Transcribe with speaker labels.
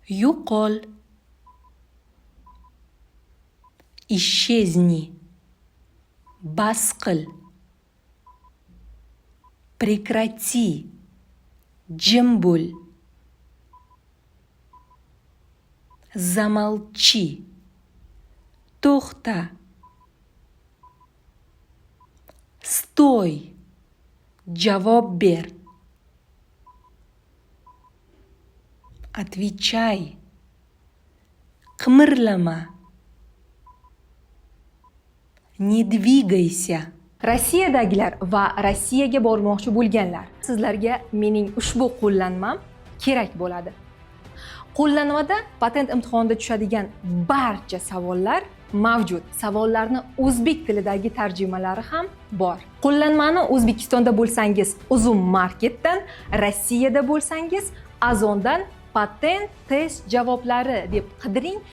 Speaker 1: Yo'qol. Исчезни. Bas qil. Прекрати. Jim bo'l. Zamolchi. To'xta. Stoy. Javob ber. Отвечай. Qimirlama. Не двигайся.
Speaker 2: Rossiyadagilar va Rossiyaga bormoqchi bo'lganlar, sizlarga mening ushbu qo'llanmam kerak bo'ladi. Qo'llanmada patent imtihonida tushadigan barcha savollar mavjud. Savollarni o'zbek tilidagi tarjimalari ham bor. Qo'llanmani O'zbekistonda bo'lsangiz, Uzum Marketdan, Rossiyada bo'lsangiz, Azondan patent test javoblari deb qidiring.